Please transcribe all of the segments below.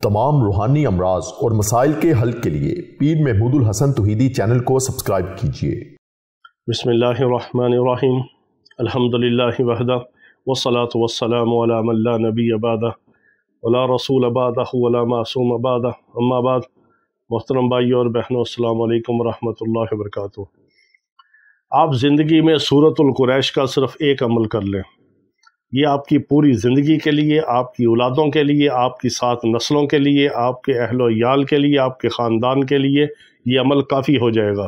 तमाम रूहानी अमराज और मसाइल के हल के लिए पीर महमूद उल हसन तौहीदी चैनल को सब्सक्राइब कीजिए। बिस्मिल्लाहिर्रहमानिर्रहीम। अल्हम्दुलिल्लाहि वहदा वस्सलातु वस्सलामु अला मन ला नबिय्य बअदा वला रसूल बअदहु वला मासूम बअदा अम्मा बाद। मोहतरम भाइयों और बहनों, अस्सलामु अलैकुम वरहमतुल्लाहि वबरकातुहू। आप ज़िंदगी में सूरतुल कुरैश का सिर्फ़ एक अमल कर लें, ये आपकी पूरी ज़िंदगी के लिए, आपकी औलादों के लिए, आपकी 7 नस्लों के लिए, आपके अहलो याल के लिए, आपके ख़ानदान के लिए ये अमल काफ़ी हो जाएगा।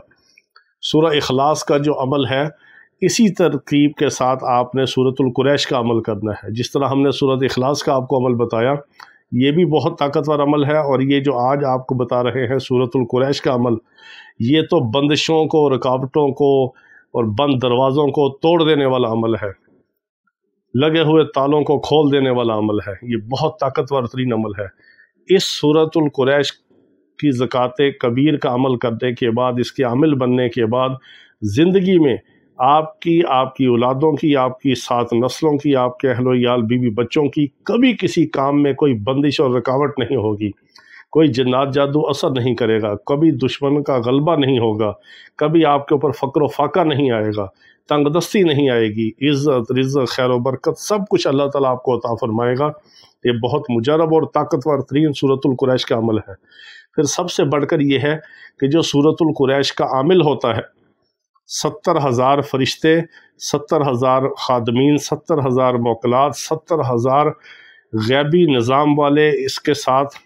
सूरह इखलास का जो अमल है, इसी तरकीब के साथ आपने सूरतुल कुरैश का अमल करना है। जिस तरह हमने सूरत इखलास का आपको अमल बताया, ये भी बहुत ताकतवर अमल है। और ये जो आज आपको बता रहे हैं सूरतुल कुरैश का अमल, ये तो बंदिशों को, रुकावटों को और बंद दरवाज़ों को तोड़ देने वाला अमल है, लगे हुए तालों को खोल देने वाला अमल है। ये बहुत ताकतवर तरीन अमल है। इस सूरतुल कुरैश की ज़कात कबीर का अमल करने के बाद, इसके आमिल बनने के बाद, ज़िंदगी में आपकी औलादों की, आपकी 7 नस्लों की, आपके अहलो याल बीवी बच्चों की कभी किसी काम में कोई बंदिश और रुकावट नहीं होगी। कोई जिन्नात जादू असर नहीं करेगा, कभी दुश्मन का गलबा नहीं होगा, कभी आपके ऊपर फ़क्र व फाका नहीं आएगा, तंगदस्ती नहीं आएगी। इज़्ज़त, रिज़्क़, खैर व बरकत सब कुछ अल्लाह ताला आपको अता फरमाएगा। ये बहुत मुजरब और ताकतवर तरीन सूरतुल कुरैश का अमल है। फिर सबसे बढ़कर ये है कि जो सूरतुल कुरैश का आमिल होता है, 70,000 फरिश्ते, 70,000 खादमीन, 70,000 मोकलात, 70,000 गैबी निज़ाम वाले इसके साथ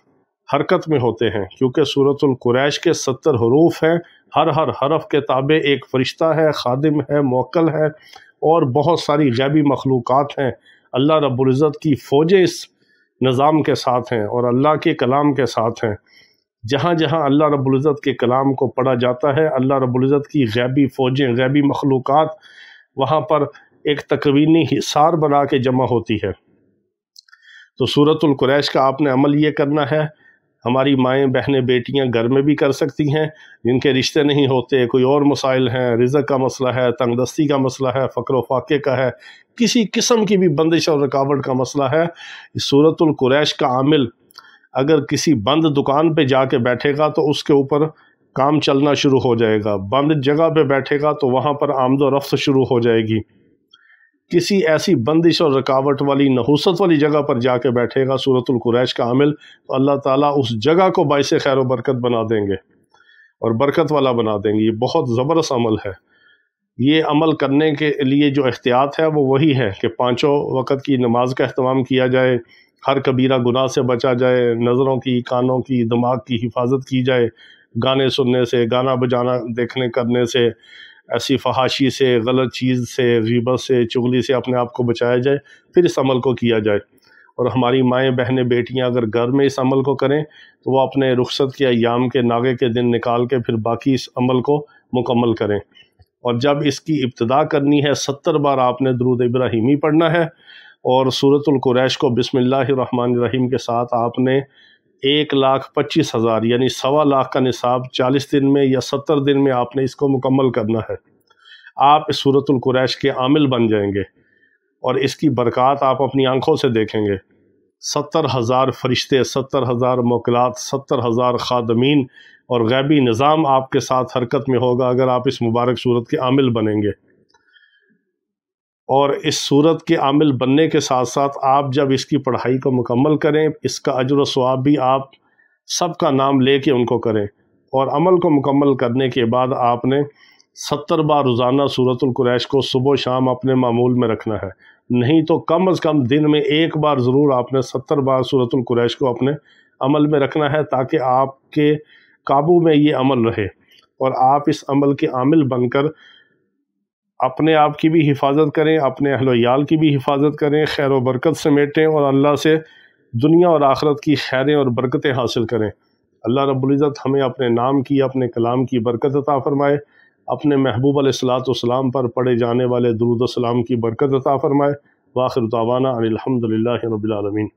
हरकत में होते हैं। क्योंकि सूरतुल कुरैश के 70 हरूफ हैं, हर हरफ के ताबे एक फ़रिश्ता है, खादिम है, मोक्कल है और बहुत सारी गैबी मखलूक़ात हैं। अल्लाह रब्बुल इज़्ज़त की फ़ौजें इस निज़ाम के साथ हैं और अल्लाह के कलाम के साथ हैं। जहाँ जहाँ अल्लाह रब्बुल इज़्ज़त के कलाम को पढ़ा जाता है, अल्लाह रब्बुल इज़्ज़त की गैबी फ़ौजें, गैबी मखलूक़ात वहाँ पर एक तकवीनी हिसार बना के जमा होती है। तो सूरतुल कुरैश का आपने अमल ये करना है। हमारी माएँ, बहनें, बेटियाँ घर में भी कर सकती हैं, जिनके रिश्ते नहीं होते, कोई और मसाइल हैं, रिज़्क़ का मसला है, तंगदस्ती का मसला है, फ़क्र व फाके का है, किसी किस्म की भी बंदिश और रुकावट का मसला है। सूरतुल कुरैश का आमिल अगर किसी बंद दुकान पे जाके बैठेगा तो उसके ऊपर काम चलना शुरू हो जाएगा। बंद जगह पे बैठेगा तो वहाँ पर आमदो रफ्त शुरू हो जाएगी। किसी ऐसी बंदिश और रुकावट वाली, नहूसत वाली जगह पर जाके बैठेगा सूरतुल कुरैश का आमिल, तो अल्लाह ताला उस जगह को बाइसे खैर व बरकत बना देंगे और बरकत वाला बना देंगे। ये बहुत ज़बरदस्त अमल है। ये अमल करने के लिए जो एहतियात है वो वही है कि 5 वक़्त की नमाज का अहतमाम किया जाए, हर कबीरा गुनाह से बचा जाए, नज़रों की, कानों की, दिमाग की हिफाजत की जाए, गाने सुनने से, गाना बजाना देखने करने से, ऐसी फहाशी से, गलत चीज़ से, ग़ीबत से, चुगली से अपने आप को बचाया जाए। फिर इस अमल को किया जाए। और हमारी माएँ, बहनें, बेटियाँ अगर घर में इस अमल को करें तो वो अपने रुख़सत के अय्याम के नागे के दिन निकाल के फिर बाकी इस अमल को मुकम्मल करें। और जब इसकी इब्तिदा करनी है, 70 बार आपने दुरूद इब्राहीमी पढ़ना है और सूरतुल कुरैश को बिस्मिल्लाहिर्रहमानिर्रहीम के साथ आपने 1,25,000 यानी 1.25 लाख का निसाब 40 दिन में या 70 दिन में आपने इसको मुकम्मल करना है। आप इस सूरतुल कुरैश के आमिल बन जाएंगे और इसकी बरक़ात आप अपनी आंखों से देखेंगे। 70,000 फरिश्ते, 70,000 मोकलात, 70,000 खादमीन और गैबी निज़ाम आपके साथ हरकत में होगा अगर आप इस मुबारक सूरत के आमिल बनेंगे। और इस सूरत के आमिल बनने के साथ साथ आप जब इसकी पढ़ाई को मुकम्मल करें, इसका अजर व सवाब भी आप सबका नाम लेके उनको करें। और अमल को मुकम्मल करने के बाद आपने 70 बार रोज़ाना सूरतुल कुरैश को सुबह शाम अपने मामूल में रखना है। नहीं तो कम अज़ कम दिन में 1 बार ज़रूर आपने 70 बार सूरतुल कुरैश को अपने अमल में रखना है, ताकि आपके काबू में ये अमल रहे और आप इस अमल के आमिल बनकर अपने आप की भी हिफाजत करें, अपने अहलो याल की भी हिफाजत करें, खैर व बरकत समेटें और अल्लाह से दुनिया और आखिरत की खैरें और बरकतें हासिल करें। अल्लाह रब्बुल इज़्ज़त हमें अपने नाम की, अपने कलाम की बरकत अता फरमाए, अपने महबूब अलैहिस्सलातु वस्सलाम पर पढ़े जाने वाले दुरूद व सलाम की बरकत अता फरमाए। व आखिर दावाना अनिल हम्दुलिल्लाहि रब्बिल आलमीन।